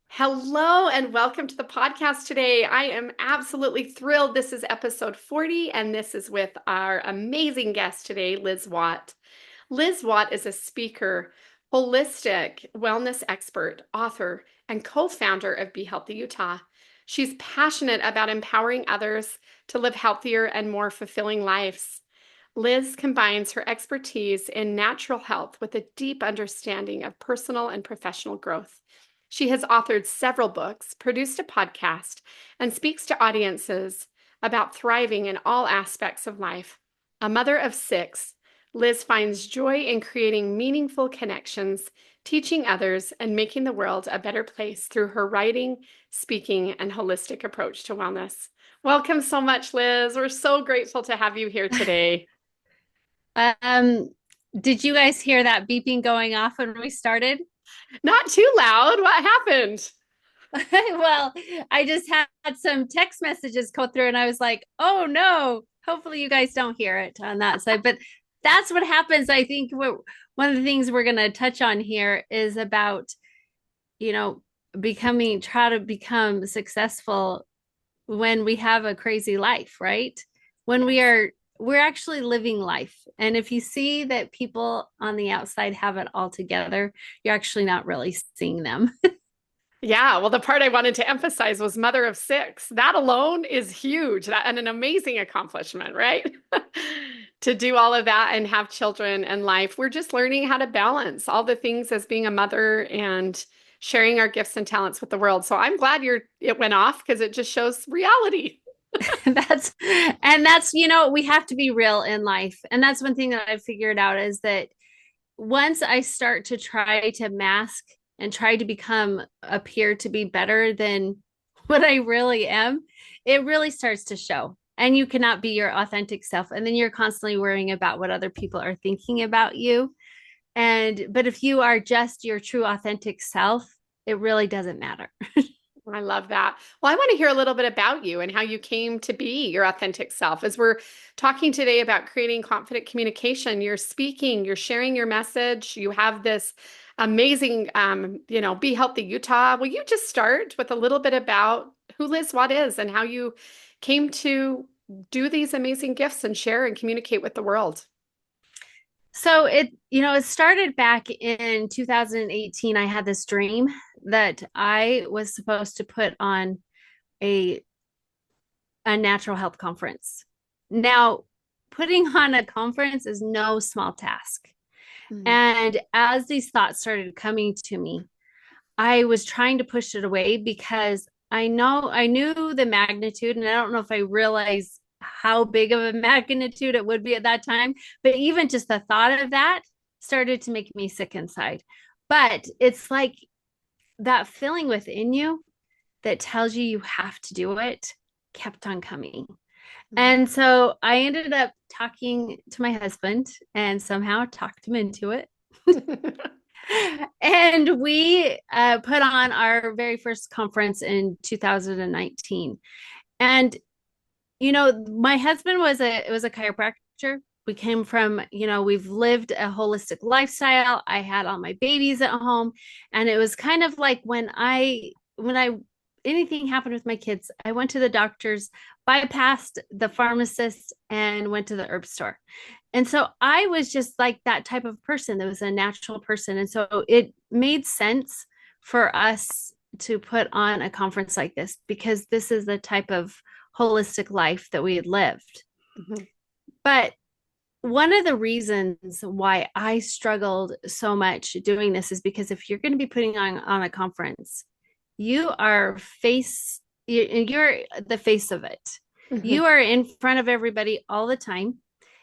Hello and welcome to the podcast today. I am absolutely thrilled. This is episode 40, and this is with our amazing guest today, Liz Watt. Liz Watt is a speaker, holistic wellness expert, author, and co-founder of Be Healthy Utah. She's passionate about empowering others to live healthier and more fulfilling lives. Liz combines her expertise in natural health with a deep understanding of personal and professional growth. She has authored several books, produced a podcast, and speaks to audiences about thriving in all aspects of life. A mother of six, Liz finds joy in creating meaningful connections, teaching others, and making the world a better place through her writing, speaking, and holistic approach to wellness. Welcome so much, Liz. We're so grateful to have you here today. Um, did you guys hear that beeping going off when we started? Not too loud. What happened? Well, I just had some text messages go through and I was like, oh no, hopefully you guys don't hear it on that side. But that's what happens. I think one of the things we're going to touch on here is about, you know, try to become successful when we have a crazy life, right? When Yes. we're actually living life. And if you see that people on the outside have it all together, you're actually not really seeing them. Yeah, well, the part I wanted to emphasize was mother of six. That alone is huge and an amazing accomplishment, right? To do all of that and have children and life. We're just learning how to balance all the things as being a mother and sharing our gifts and talents with the world. So I'm glad it went off because it just shows reality. That's we have to be real in life. And that's one thing that I figured out is that once I start to try to mask and try to appear to be better than what I really am, it really starts to show. And you cannot be your authentic self. And then you're constantly worrying about what other people are thinking about you. But if you are just your true authentic self, it really doesn't matter. I love that. Well, I want to hear a little bit about you and how you came to be your authentic self. As we're talking today about creating confident communication, you're speaking, you're sharing your message. You have this amazing, Be Healthy Utah. Will you just start with a little bit about who Liz Watt is and how you came to do these amazing gifts and share and communicate with the world? So it started back in 2018. I had this dream that I was supposed to put on a a natural health conference. Now, putting on a conference is no small task. Mhm. And as these thoughts started coming to me, I was trying to push it away because I knew the magnitude, and I don't know if I realized how big of a magnitude it would be at that time. But even just the thought of that started to make me sick inside. But it's like that feeling within you that tells you you have to do it kept on coming. Mhm. And so I ended up talking to my husband and somehow talked him into it. And we put on our very first conference in 2019. And my husband was a chiropractor. We came from, we've lived a holistic lifestyle. I had all my babies at home, and it was kind of like when I anything happened with my kids, I went to the doctors, bypassed the pharmacist, and went to the herb store. And so I was just like that type of person that was a natural person. And so it made sense for us to put on a conference like this because this is the type of holistic life that we had lived. Mhm. But one of the reasons why I struggled so much doing this is because if you're going to be putting on a conference, you are you're the face of it. Mhm. You are in front of everybody all the time.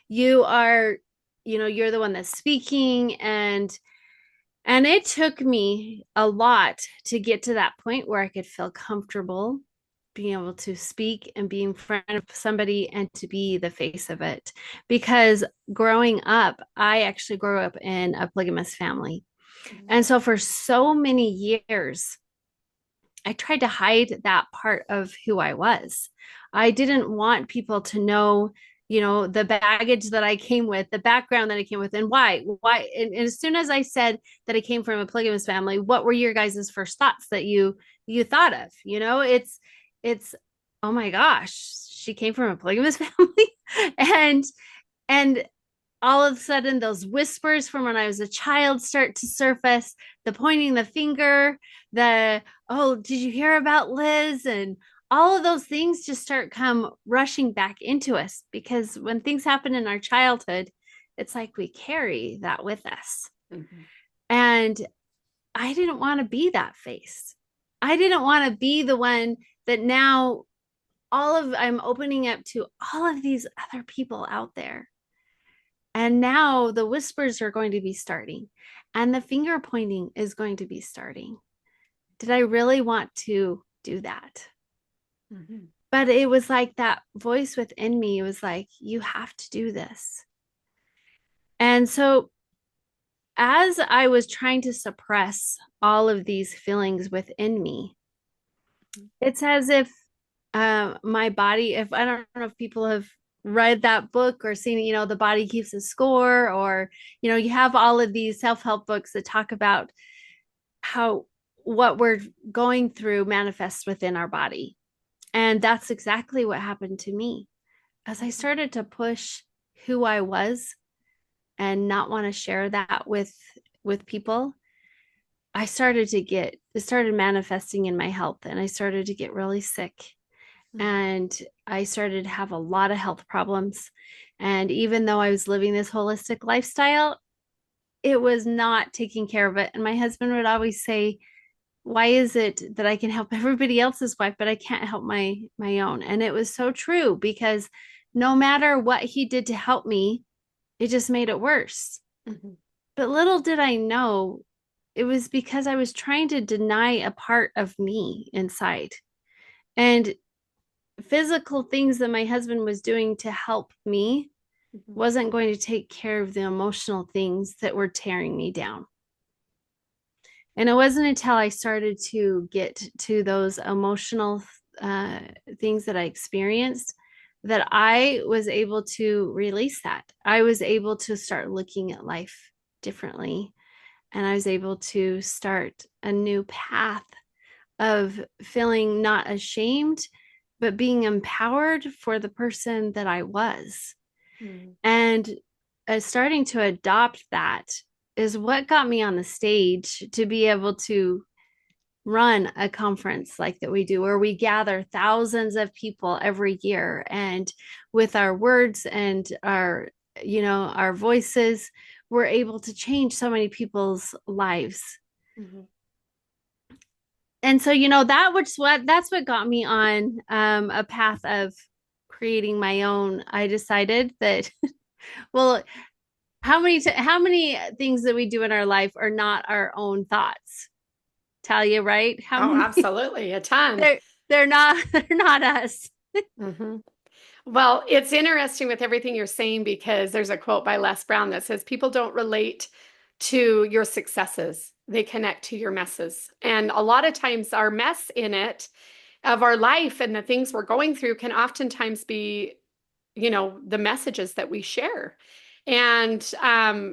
You are, you're the one that's speaking, and it took me a lot to get to that point where I could feel comfortable being able to speak and be in front of somebody and to be the face of it. Because growing up, I actually grew up in a polygamous family. And so for so many years, I tried to hide that part of who I was. I didn't want people to know, the baggage that I came with, the background that I came with, and why. And as soon as I said that I came from a polygamous family, what were your guys' first thoughts that you thought of? It's oh my gosh, she came from a polygamous family, and and all of a sudden those whispers from when I was a child start to surface, the pointing the finger, the, oh, did you hear about Liz? And all of those things just start come rushing back into us, because when things happen in our childhood, it's like we carry that with us. Mm-hmm. And I didn't want to be that face. I didn't want to be the one that now I'm opening up to all of these other people out there. And now the whispers are going to be starting, and the finger pointing is going to be starting. Did I really want to do that? Mm-hmm. But it was like that voice within me. It was like, you have to do this. And so, as I was trying to suppress all of these feelings within me, it's as if my body, if I don't know if people have read that book or seen, The Body Keeps a Score, or, you have all of these self-help books that talk about how what we're going through manifests within our body. And that's exactly what happened to me. As I started to push who I was and not want to share that with people, it started manifesting in my health, and I started to get really sick. And I started to have a lot of health problems. And even though I was living this holistic lifestyle, it was not taking care of it. And my husband would always say, why is it that I can help everybody else's wife, but I can't help my own? And it was so true, because no matter what he did to help me, it just made it worse. Mm-hmm. But little did I know, it was because I was trying to deny a part of me inside. And physical things that my husband was doing to help me Mm-hmm. wasn't going to take care of the emotional things that were tearing me down. And it wasn't until I started to get to those emotional uh, things that I experienced that I was able to release that. I was able to start looking at life differently. And I was able to start a new path of feeling not ashamed, but being empowered for the person that I was. Mm-hmm. And starting to adopt that is what got me on the stage to be able to run a conference like that we do, where we gather thousands of people every year. And with our words and our voices, we're able to change so many people's lives. Mm-hmm. And so, that's what got me on a path of creating my own. I decided that, well, how many things that we do in our life are not our own thoughts? Talia, right? How Oh, many? absolutely. A ton. They're not they're not us. Mm-hmm. Well, it's interesting with everything you're saying, because there's a quote by Les Brown that says, people don't relate to your successes, they connect to your messes. And a lot of times, our mess in it of our life and the things we're going through can oftentimes be, the messages that we share. And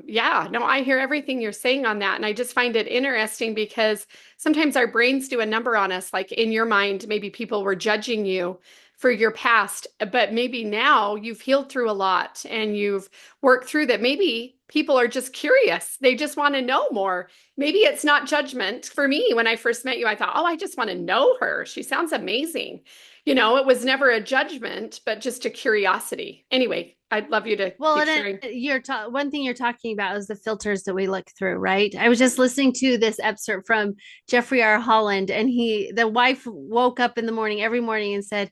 yeah, no, I hear everything you're saying on that. And I just find it interesting, because sometimes our brains do a number on us. Like, in your mind, maybe people were judging you for your past, but maybe now you've healed through a lot and you've worked through that. Maybe people are just curious. They just want to know more. Maybe it's not judgment. For me, when I first met you, I thought, oh, I just want to know her. She sounds amazing. It was never a judgment, but just a curiosity. Anyway, I'd love you to Well, keep and sharing. one thing you're talking about is the filters that we look through, right? I was just listening to this excerpt from Jeffrey R. Holland, and the wife woke up in the morning every morning and said,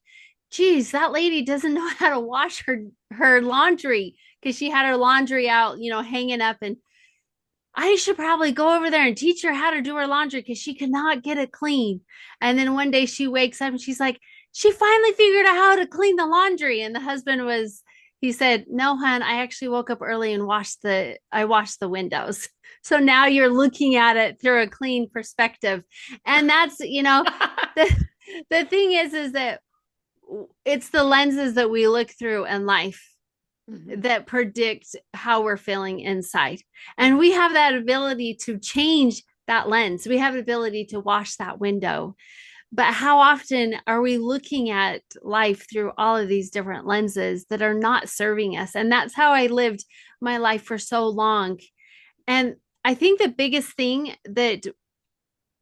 geez, that lady doesn't know how to wash her laundry, because she had her laundry out, hanging up. And I should probably go over there and teach her how to do her laundry, because she could not get it clean. And then one day she wakes up and she's like, she finally figured out how to clean the laundry. And the husband he said, no, hon, I actually woke up early and I washed the windows. So now you're looking at it through a clean perspective. And that's, the thing is that it's the lenses that we look through in life Mhm. that predict how we're feeling inside. And we have that ability to change that lens. We have the ability to wash that window. But how often are we looking at life through all of these different lenses that are not serving us? And that's how I lived my life for so long. And I think the biggest thing that,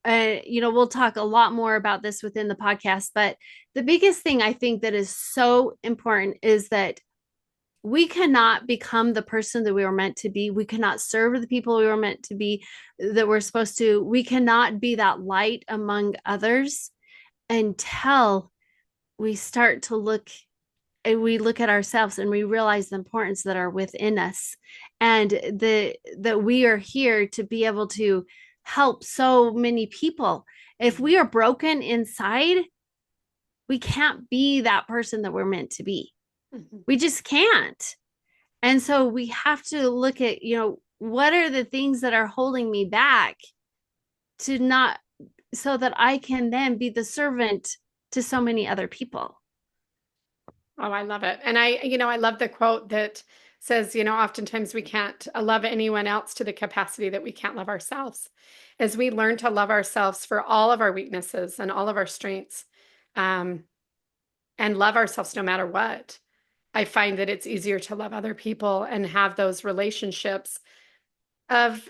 we'll talk a lot more about this within the podcast, but the biggest thing I think that is so important is that we cannot become the person that we were meant to be. We cannot serve the people we were meant to be, that we're supposed to. We cannot be that light among others until we start to look and we look at ourselves and we realize the importance that are within us, and that we are here to be able to help so many people. If we are broken inside, we can't be that person that we're meant to be. Mhm. We just can't. And so we have to look at, what are the things that are holding me back to not, so that I can then be the servant to so many other people. Oh, I love it. And I love the quote that says, oftentimes we can't love anyone else to the capacity that we can't love ourselves. As we learn to love ourselves for all of our weaknesses and all of our strengths, um, and love ourselves no matter what, I find that it's easier to love other people and have those relationships of,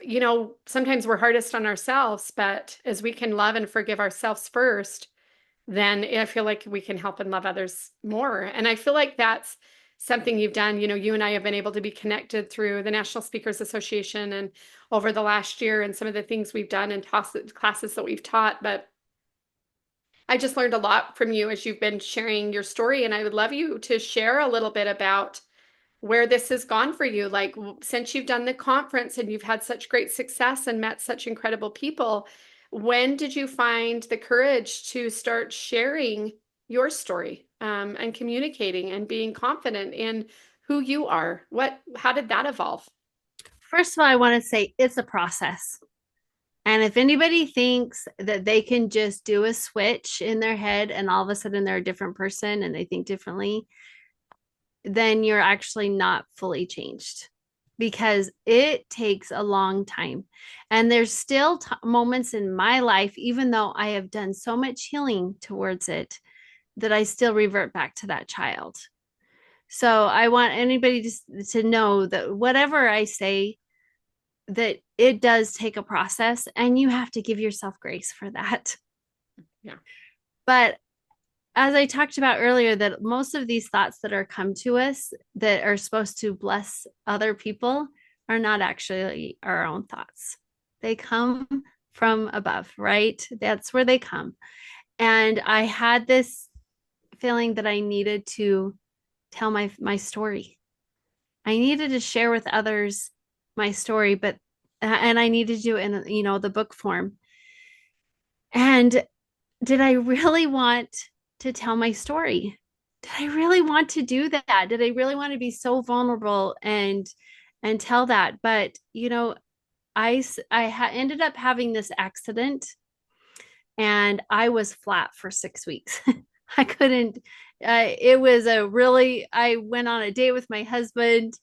sometimes we're hardest on ourselves, but as we can love and forgive ourselves first, then I feel like we can help and love others more. And I feel like that's something you've done. You and I have been able to be connected through the National Speakers Association and over the last year and some of the things we've done and classes that we've taught. But I just learned a lot from you as you've been sharing your story. And I would love you to share a little bit about where this has gone for you. Like since you've done the conference and you've had such great success and met such incredible people, when did you find the courage to start sharing your story, and communicating and being confident in who you are? How did that evolve? First of all, I want to say it's a process. And if anybody thinks that they can just do a switch in their head and all of a sudden they're a different person and they think differently, then you're actually not fully changed, because it takes a long time. And there's still moments in my life, even though I have done so much healing towards it, that I still revert back to that child. So I want anybody to know that whatever I say, that it does take a process and you have to give yourself grace for that. Yeah. But as I talked about earlier, that most of these thoughts that are come to us that are supposed to bless other people are not actually our own thoughts. They come from above, right? That's where they come. And I had this feeling that I needed to tell my story. I needed to share with others my story, but and I needed to do it in, the book form. And did I really want to tell my story? Did I really want to do that? Did I really want to be so vulnerable and tell that? But ended up having this accident, and I was flat for 6 weeks. I couldn't. It was I went on a date with my husband,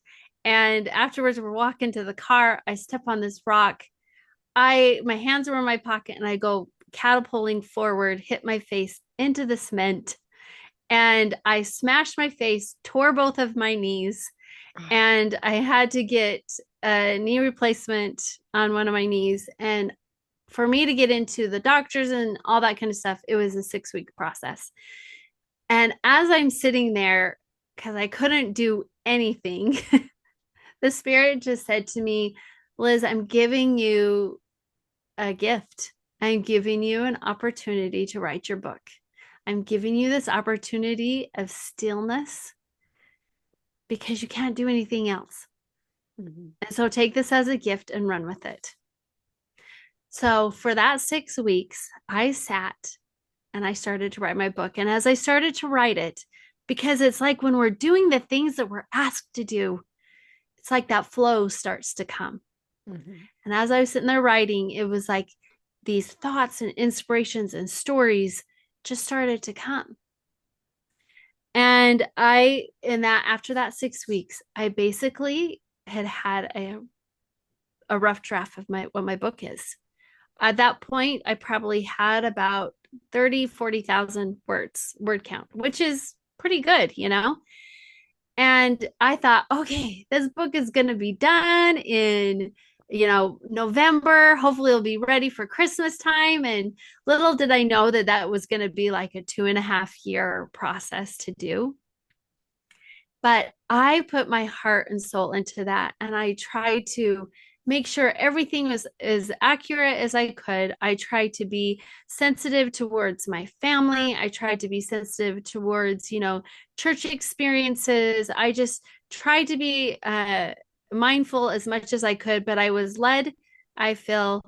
and afterwards we're walking to the car. I step on this rock. My hands were in my pocket, and I go catapulting forward, hit my face into the cement, and I smashed my face, tore both of my knees, and I had to get a knee replacement on one of my knees. And for me to get into the doctors and all that kind of stuff, it was a 6 week process. And as I'm sitting there, because I couldn't do anything, the spirit just said to me, Liz, I'm giving you a gift. I'm giving you an opportunity to write your book. I'm giving you this opportunity of stillness because you can't do anything else. Mm-hmm. And so take this as a gift and run with it. So for that 6 weeks, I sat and I started to write my book. And as I started to write it, because it's like when we're doing the things that we're asked to do, it's like that flow starts to come. Mm-hmm. And as I was sitting there writing, it was like these thoughts and inspirations and stories just started to come. And after that 6 weeks, I basically had a rough draft of what my book is. At that point, I probably had about 40,000 words, word count, which is pretty good, you know? And I thought, okay, this book is going to be done in, November. Hopefully it'll be ready for Christmas time. And little did I know that that was going to be like a 2.5 year process to do. But I put my heart and soul into that. And I tried to make sure everything was as accurate as I could. I tried to be sensitive towards my family. I tried to be sensitive towards, church experiences. I just tried to be mindful as much as I could, but I was led, I feel,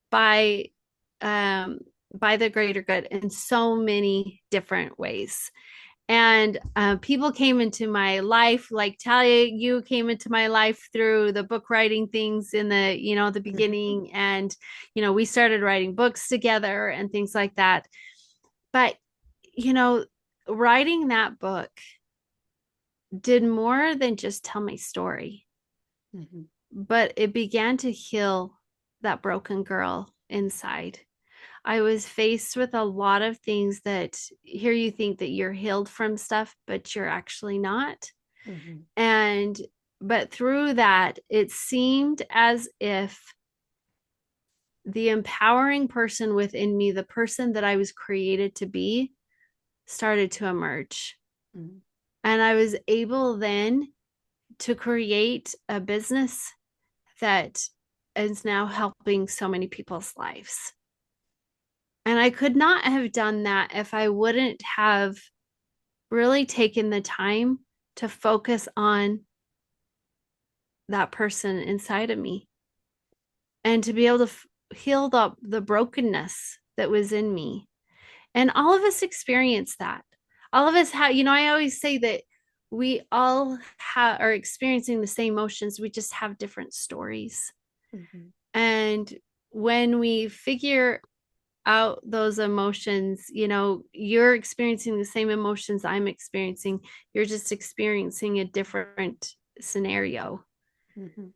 by by the greater good in so many different ways. And people came into my life, like Talia, you came into my life through the book writing things in the beginning. And we started writing books together and things like that. But you know writing that book did more than just tell my story. Mm-hmm. But it began to heal that broken girl inside. I was faced with a lot of things that here you think that you're healed from stuff, but you're actually not. Mm-hmm. And, but through that, it seemed as if the empowering person within me, the person that I was created to be, started to emerge. Mm-hmm. And I was able then to create a business that is now helping so many people's lives. And I could not have done that if I wouldn't have really taken the time to focus on that person inside of me and to be able to heal the brokenness that was in me. And all of us experience that. All of us have, I always say that we all are experiencing the same emotions. We just have different stories. Mm-hmm. And when we figure out those emotions, you're experiencing the same emotions I'm experiencing. You're just experiencing a different scenario. Mm-hmm.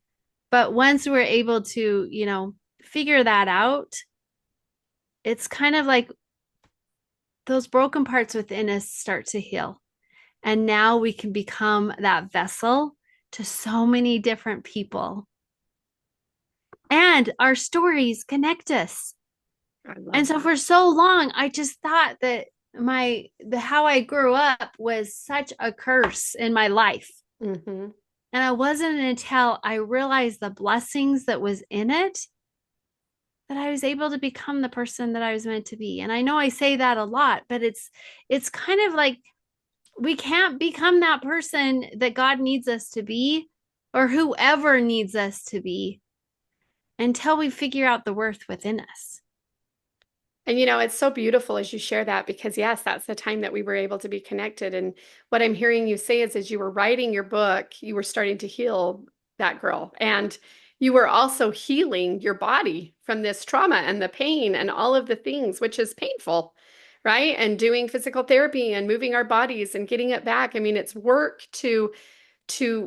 But once we're able to, figure that out, it's kind of like those broken parts within us start to heal. And now we can become that vessel to so many different people. And our stories connect us. I And love so that. for so long, I just thought that the how I grew up was such a curse in my life. Mm-hmm. And it wasn't until I realized the blessings that was in it that I was able to become the person that I was meant to be. And I know I say that a lot, but it's kind of like we can't become that person that God needs us to be or whoever needs us to be until we figure out the worth within us. And it's so beautiful as you share that because yes, that's the time that we were able to be connected. And what I'm hearing you say is as you were writing your book, you were starting to heal that girl. And you were also healing your body from this trauma and the pain and all of the things, which is painful, right? And doing physical therapy and moving our bodies and getting it back. I mean, it's work to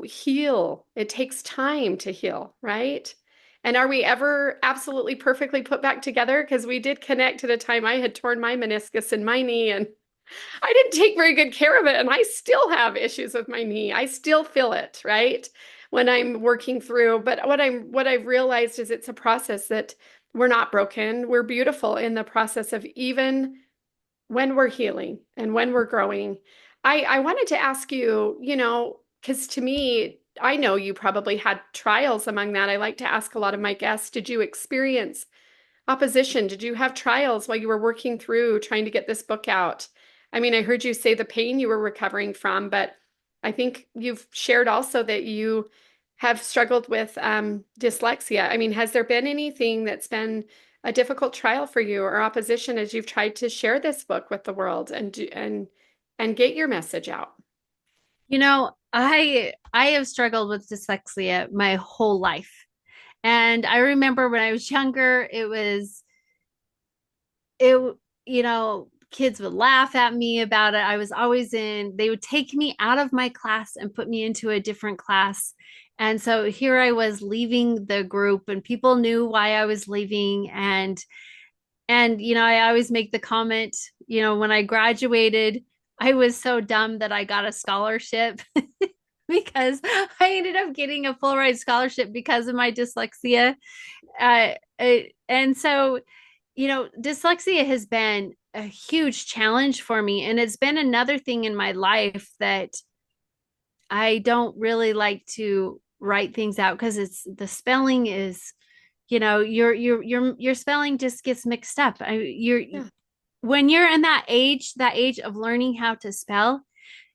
heal. It takes time to heal, right? And are we ever absolutely perfectly put back together? Because we did connect at a time I had torn my meniscus in my knee and I didn't take very good care of it. And I still have issues with my knee. I still feel it, right? When I'm working through. But what I've realized is it's a process that we're not broken. We're beautiful in the process of even when we're healing and when we're growing. I wanted to ask you, because to me, I know you probably had trials among that. I like to ask a lot of my guests, did you experience opposition? Did you have trials while you were working through trying to get this book out? I mean, I heard you say the pain you were recovering from, but I think you've shared also that you have struggled with dyslexia. I mean, has there been anything that's been a difficult trial for you or opposition as you've tried to share this book with the world and get your message out? I have struggled with dyslexia my whole life. And I remember when I was younger, it kids would laugh at me about it. I was always they would take me out of my class and put me into a different class. And so here I was leaving the group and people knew why I was leaving. And I always make the comment, when I graduated, I was so dumb that I got a scholarship because I ended up getting a full ride scholarship because of my dyslexia. And so, dyslexia has been a huge challenge for me. And it's been another thing in my life that I don't really like to write things out because it's the spelling is, your spelling just gets mixed up. Yeah. When you're in that age of learning how to spell,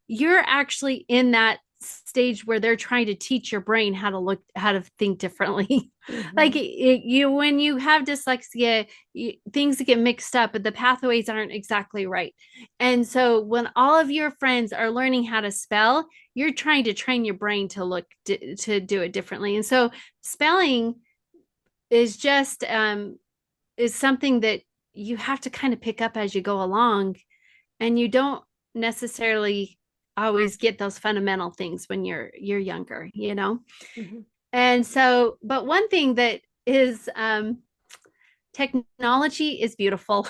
you're actually in that stage where they're trying to teach your brain how to think differently. Like Mhm. when you have dyslexia, things get mixed up, but the pathways aren't exactly right. And so when all of your friends are learning how to spell, you're trying to train your brain to do it differently. And so spelling is just is something that you have to kind of pick up as you go along, and you don't necessarily always get those fundamental things when you're younger. Mhm. And so, but one thing that is technology is beautiful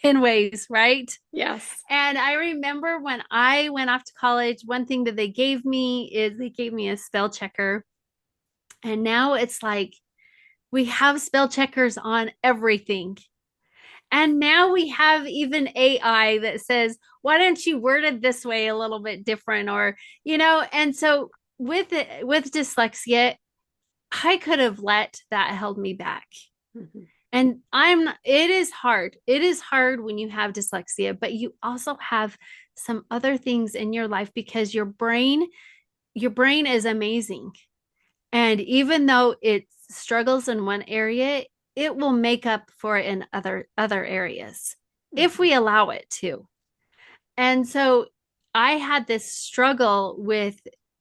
in ways, right? Yes. And I remember when I went off to college, one thing that they gave me a spell checker. And now it's like we have spell checkers on everything. And now we have even AI that says, why don't you word it this way a little bit different? And so with dyslexia, I could have let that held me back. Mhm. And it is hard. It is hard when you have dyslexia, but you also have some other things in your life because your brain is amazing. And even though it struggles in one area, it will make up for it in other areas if Mhm. we allow it to. And so I had this struggle with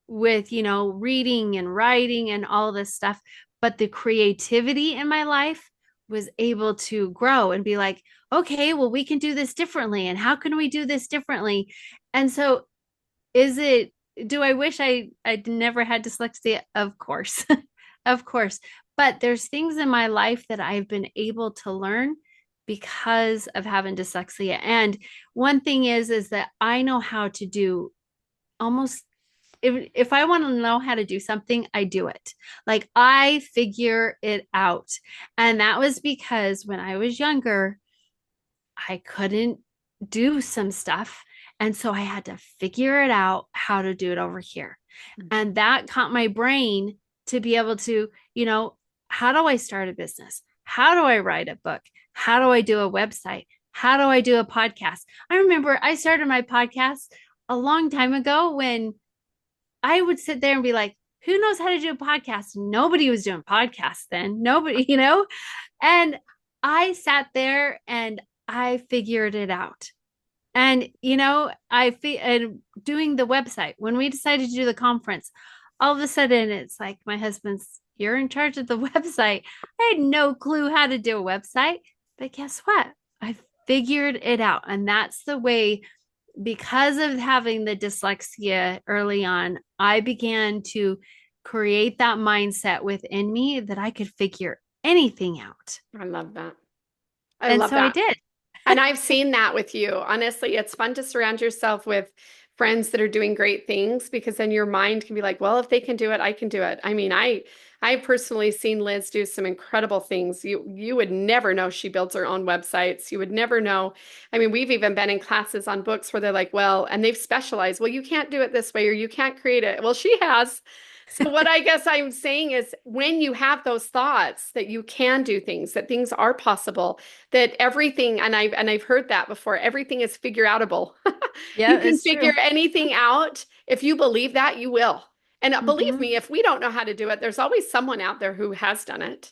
reading and writing and all this stuff, but the creativity in my life was able to grow and be like, okay, well, we can do this differently. And how can we do this differently? And so is it do I wish I'd never had dyslexia? Of course. Of course. But there's things in my life that I've been able to learn because of having dyslexia. And one thing is that I know how to do almost if I want to know how to do something, I do it. Like I figure it out. And that was because when I was younger, I couldn't do some stuff. And so I had to figure it out how to do it over here. Mhm. And that caught my brain to be able to, how do I start a business? How do I write a book? How do I do a website? How do I do a podcast? I remember I started my podcast a long time ago when I would sit there and be like, who knows how to do a podcast? Nobody was doing podcasts then. Nobody, and I sat there and I figured it out. And and doing the website when we decided to do the conference, all of a sudden it's like my husband's, you're in charge of the website. I had no clue how to do a website, but guess what? I figured it out. And that's the way, because of having the dyslexia early on, I began to create that mindset within me that I could figure anything out. I love that. I And love so I that. did. And I've seen that with you. Honestly, it's fun to surround yourself with friends that are doing great things because then your mind can be like, well, if they can do it, I can do it. I mean, I personally seen Liz do some incredible things. You would never know she builds her own websites. You would never know. I mean, we've even been in classes on books where they're like, well, and they've specialized, well, you can't do it this way or you can't create it. Well, she has. So what I guess I'm saying is when you have those thoughts that you can do things, that things are possible, that everything, and I've heard that before, everything is figure outable. You Yeah, can it's figure true. anything out. If you believe that, you will. And believe Hmm. me, if we don't know how to do it, there's always someone out there who has done it.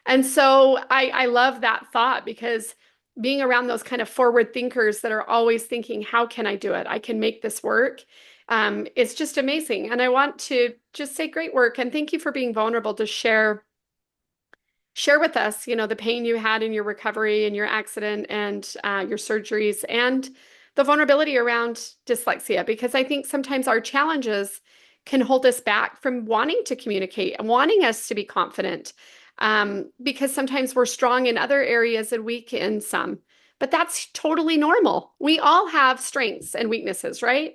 And so I love that thought because being around those kind of forward thinkers that are always thinking, how can I do it? I can make this work. It's just amazing. And I want to just say great work and thank you for being vulnerable to share share with us, the pain you had in your recovery and your accident and your surgeries and the vulnerability around dyslexia, because I think sometimes our challenges can hold us back from wanting to communicate and wanting us to be confident, because sometimes we're strong in other areas and weak in some. But that's totally normal. We all have strengths and weaknesses, right?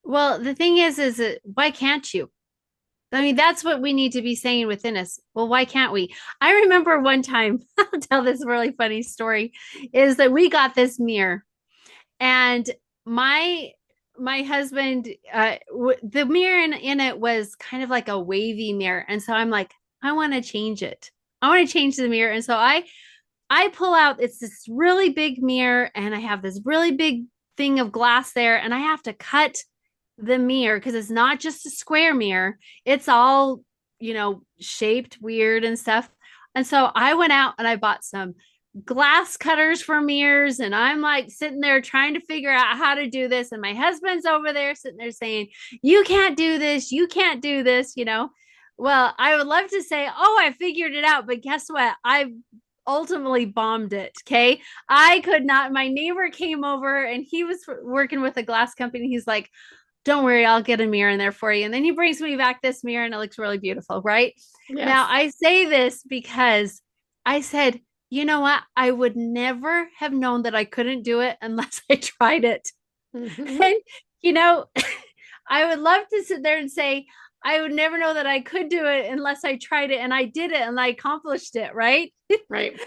Well, the thing is that why can't you? I mean, that's what we need to be saying within us. Well, why can't we? I remember one time, I'll tell this really funny story, is that we got this mirror and my my husband the mirror in it was kind of like a wavy mirror. And so I'm like, I want to change it. I want to change the mirror. And so I pull out, it's this really big mirror and I have this really big thing of glass there and I have to cut the mirror because it's not just a square mirror. It's all, shaped weird and stuff. And so I went out and I bought some glass cutters for mirrors and I'm like sitting there trying to figure out how to do this and my husband's over there sitting there saying, you can't do this, you can't do this. Well, I would love to say, oh, I figured it out, but guess what? I ultimately bombed it. Okay. I could not. My neighbor came over and he was working with a glass company. He's like, don't worry, I'll get a mirror in there for you. And then he brings me back this mirror and it looks really beautiful. Right now, Yes. I say this because I said, you know what? I would never have known that I couldn't do it unless I tried it. Hmm. And, you know, I would love to sit there and say, I would never know that I could do it unless I tried it. And I did it and I accomplished it. Right. Right.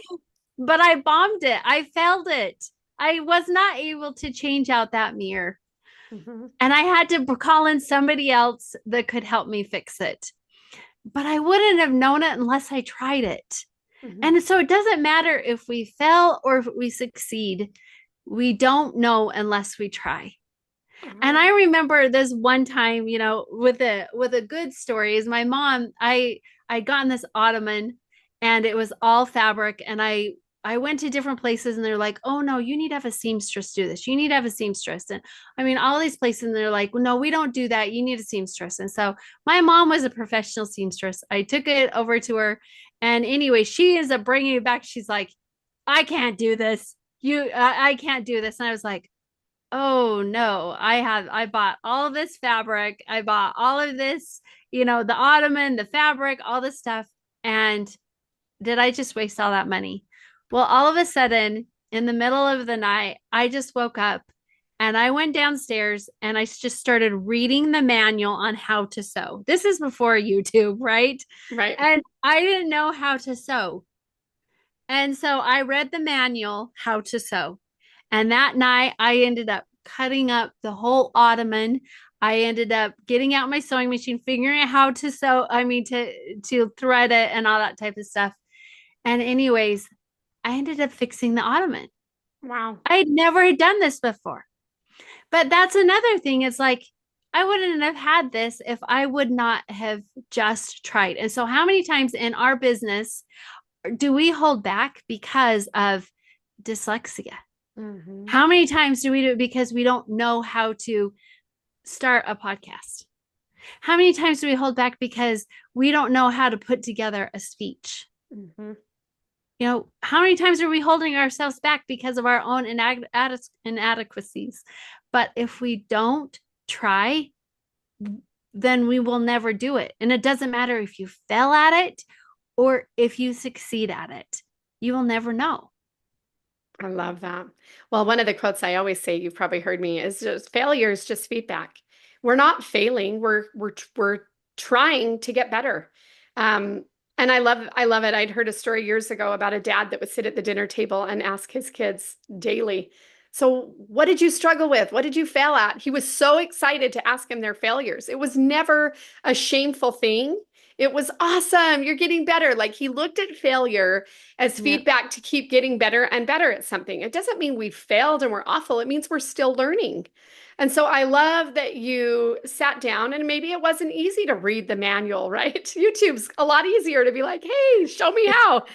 But I bombed it. I failed it. I was not able to change out that mirror. Hmm. And I had to call in somebody else that could help me fix it. But I wouldn't have known it unless I tried it. Hmm. And so it doesn't matter if we fail or if we succeed. We don't know unless we try. And I remember this one time, with a good story is my mom, I got in this ottoman and it was all fabric and I went to different places and they're like, "Oh no, you need to have a seamstress do this. You need to have a seamstress." And I mean, all these places and they're like, "No, we don't do that. You need a seamstress." And so my mom was a professional seamstress. I took it over to her and anyway, she ends up bringing it back. She's like, "I can't do this. I can't do this." And I was like, oh no, I bought all of this fabric. I bought all of this, the ottoman, the fabric, all this stuff. And did I just waste all that money? Well, all of a sudden, in the middle of the night, I just woke up and I went downstairs and I just started reading the manual on how to sew. This is before YouTube, right? Right. And I didn't know how to sew. And so I read the manual, how to sew. And that night I ended up cutting up the whole ottoman. I ended up getting out my sewing machine, figuring out how to sew, to thread it and all that type of stuff. And anyways, I ended up fixing the ottoman. Wow. I had never done this before. But that's another thing. It's like I wouldn't have had this if I would not have just tried. And so how many times in our business do we hold back because of dyslexia? Hmm. How many times do we do it because we don't know how to start a podcast? How many times do we hold back because we don't know how to put together a speech? Hmm. How many times are we holding ourselves back because of our own inadequacies? But if we don't try, then we will never do it. And it doesn't matter if you fail at it or if you succeed at it, you will never know. I love that. Well, one of the quotes I always say, you've probably heard me, is just failure is just feedback. We're not failing. We're trying to get better. Um, and I love it. I'd heard a story years ago about a dad that would sit at the dinner table and ask his kids daily, "So, what did you struggle with? What did you fail at?" He was so excited to ask him their failures. It was never a shameful thing. It was awesome. You're getting better. Like he looked at failure as Yeah. feedback to keep getting better and better at something. It doesn't mean we failed and we're awful. It means we're still learning. And so I love that you sat down and maybe it wasn't easy to read the manual, right? YouTube's a lot easier to be like, "Hey, show me how."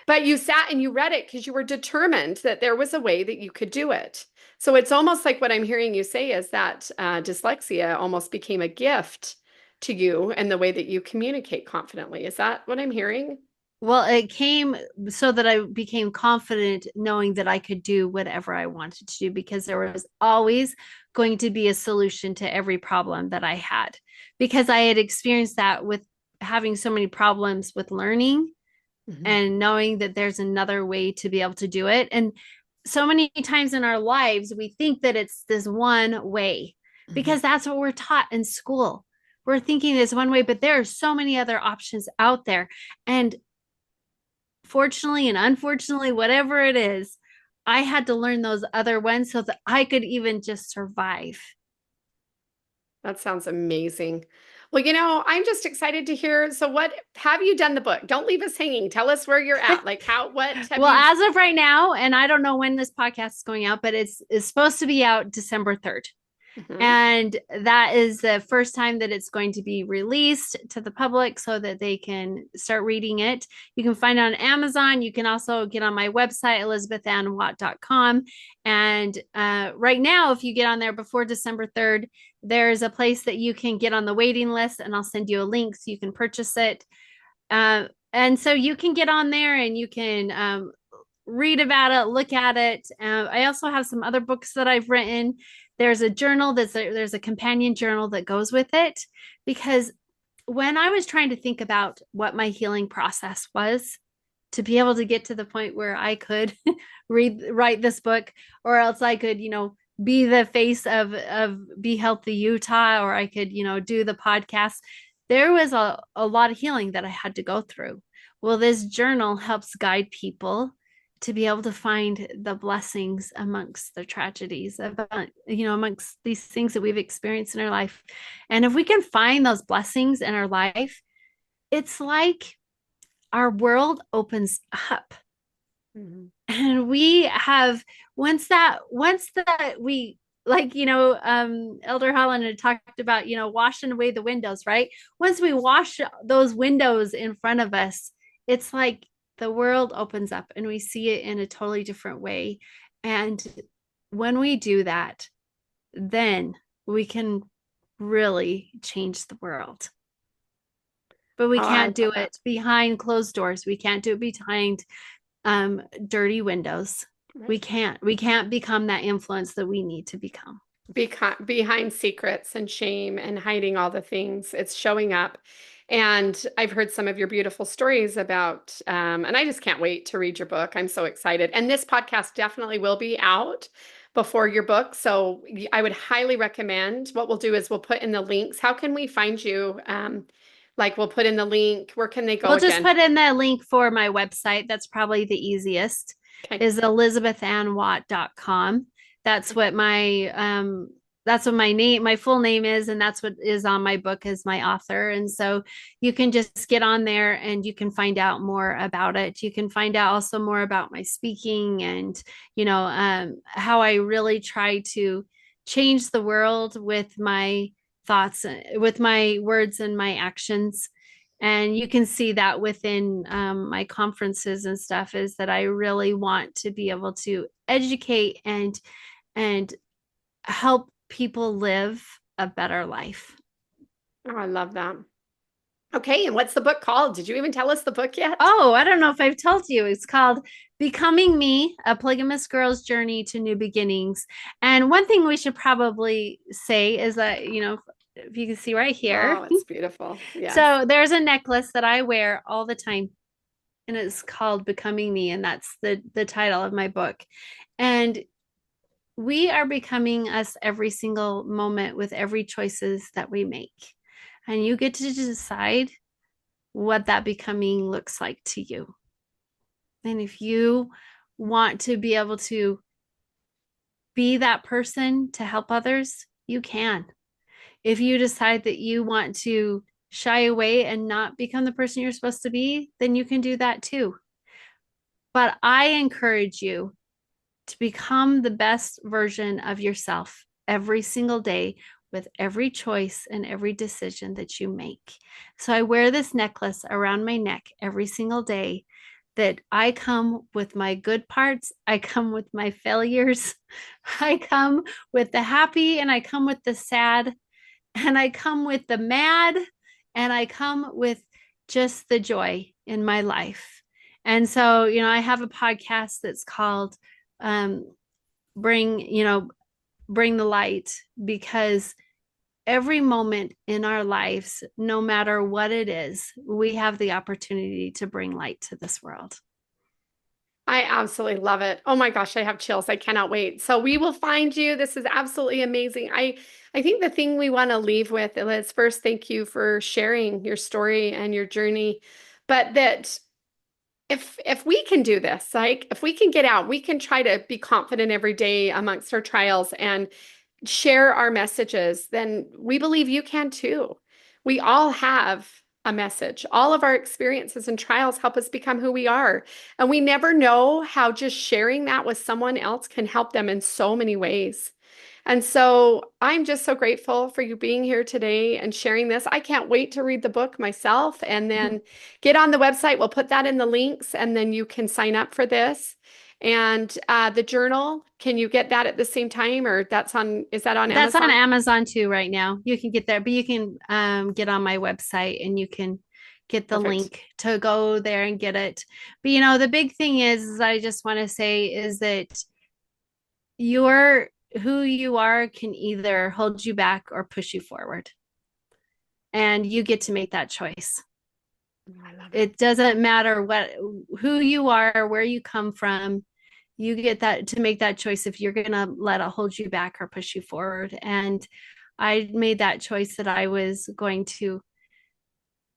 But you sat and you read it because you were determined that there was a way that you could do it. So it's almost like what I'm hearing you say is that dyslexia almost became a gift to you and the way that you communicate confidently. Is that what I'm hearing? Well, it came so that I became confident knowing that I could do whatever I wanted to do because there was always going to be a solution to every problem that I had. Because I had experienced that with having so many problems with learning Mhm. and knowing that there's another way to be able to do it. And so many times in our lives, we think that it's this one way Mhm. because that's what we're taught in school. We're thinking this one way, but there are so many other options out there. And fortunately and unfortunately, whatever it is, I had to learn those other ones so that I could even just survive. That sounds amazing. Well, you know, I'm just excited to hear. So, what have you done the book? Don't leave us hanging. Tell us where you're at. Like, what have Well, you? as of right now, and I don't know when this podcast is going out, but it's supposed to be out December 3rd. Mhm. And that is the first time that it's going to be released to the public so that they can start reading it. You can find it on Amazon. You can also get on my website, elizabethannwatt.com. And right now, if you get on there before December 3rd, there's a place that you can get on the waiting list, and I'll send you a link so you can purchase it. And so you can get on there and you can read about it, look at it. I also have some other books that I've written. There's a journal there's a companion journal that goes with it because when I was trying to think about what my healing process was to be able to get to the point where I could write this book, or else I could, be the face of Be Healthy Utah, or I could, do the podcast. There was a lot of healing that I had to go through. Well, this journal helps guide people to be able to find the blessings amongst the tragedies about, amongst these things that we've experienced in our life. And if we can find those blessings in our life, it's like our world opens up. Mhm. And we have once that we, like, Elder Holland had talked about, washing away the windows, right? Once we wash those windows in front of us, it's like the world opens up and we see it in a totally different way. And when we do that, then we can really change the world. But we Oh, I can't do love that. it behind closed doors. We can't do it behind dirty windows. Right. We can't become that influence that we need to become. Behind secrets and shame and hiding all the things, it's showing up. And I've heard some of your beautiful stories about, and I just can't wait to read your book. I'm so excited. And this podcast definitely will be out before your book. So I would highly recommend. What we'll do is we'll put in the links. How can we find you? Like we'll put in the link. Where can they go We'll just again? put in the link for my website. That's probably the easiest, Okay. is elizabethannwatt.com. That's what my full name is, and that's what is on my book as my author. And so you can just get on there and you can find out more about it. You can find out also more about my speaking and, how I really try to change the world with my thoughts, with my words and my actions. And you can see that within my conferences and stuff, is that I really want to be able to educate and help people live a better life. Oh, I love that. Okay, and what's the book called? Did you even tell us the book yet? Oh, I don't know if I've told you. It's called Becoming Me, A Polygamous Girl's Journey to New Beginnings. And one thing we should probably say is that, if you can see right here. Oh, it's beautiful. Yes. So there's a necklace that I wear all the time, and it's called Becoming Me, and that's the title of my book. And we are becoming us every single moment with every choices that we make. And you get to decide what that becoming looks like to you. And if you want to be able to be that person to help others, you can. If you decide that you want to shy away and not become the person you're supposed to be, then you can do that too. But I encourage you to become the best version of yourself every single day with every choice and every decision that you make. So I wear this necklace around my neck every single day, that I come with my good parts, I come with my failures, I come with the happy, and I come with the sad, and I come with the mad, and I come with just the joy in my life. And so, I have a podcast that's called um, Bring, Bring the Light, because every moment in our lives, no matter what it is, we have the opportunity to bring light to this world. I absolutely love it. Oh my gosh, I have chills. I cannot wait. So we will find you. This is absolutely amazing. I think the thing we want to leave with is first, thank you for sharing your story and your journey. But that if we can do this, like if we can get out, we can try to be confident every day amongst our trials and share our messages, then we believe you can too. We all have a message. All of our experiences and trials help us become who we are. And we never know how just sharing that with someone else can help them in so many ways. And so I'm just so grateful for you being here today and sharing this. I can't wait to read the book myself and then get on the website. We'll put that in the links and then you can sign up for this. And the journal, can you get that at the same time or is that on That's on Amazon? Amazon too right now. You can get there, but you can get on my website and you can get the Perfect. link to go there and get it. But the big thing is I just want to say is that your who you are can either hold you back or push you forward. And you get to make that choice. I love it. It doesn't matter who you are, where you come from. You get that to make that choice if you're going to let it hold you back or push you forward. And I made that choice that I was going to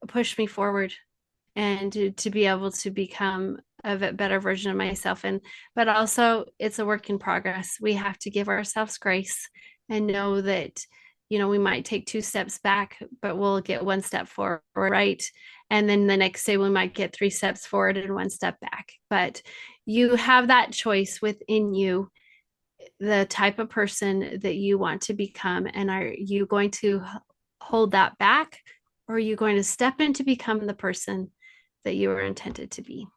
push me forward and to be able to become a better version of myself. But also it's a work in progress. We have to give ourselves grace and know that we might take two steps back, but we'll get one step forward, right? And then the next day we might get three steps forward and one step back. But you have that choice within you, the type of person that you want to become. And are you going to hold that back, or are you going to step into become the person that you were intended to be?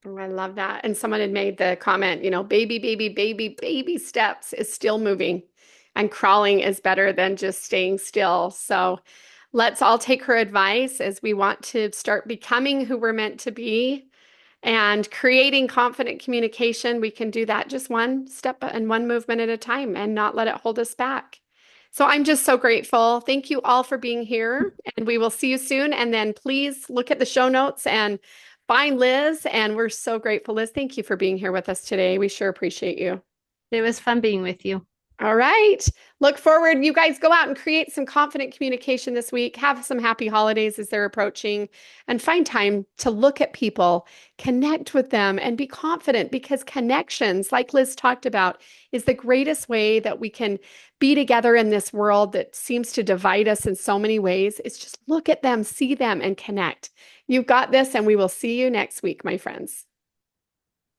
Oh, I love that. And someone had made the comment, baby, baby, baby, baby steps is still moving and crawling is better than just staying still. So let's all take her advice as we want to start becoming who we're meant to be and creating confident communication. We can do that just one step and one movement at a time and not let it hold us back. So I'm just so grateful. Thank you all for being here, and we will see you soon. And then please look at the show notes and find Liz. And we're so grateful, Liz. Thank you for being here with us today. We sure appreciate you. It was fun being with you. All right. Look forward. You guys go out and create some confident communication this week. Have some happy holidays as they're approaching and find time to look at people, connect with them, and be confident because connections, like Liz talked about, is the greatest way that we can be together in this world that seems to divide us in so many ways. It's just look at them, see them, and connect. You've got this, and we will see you next week, my friends.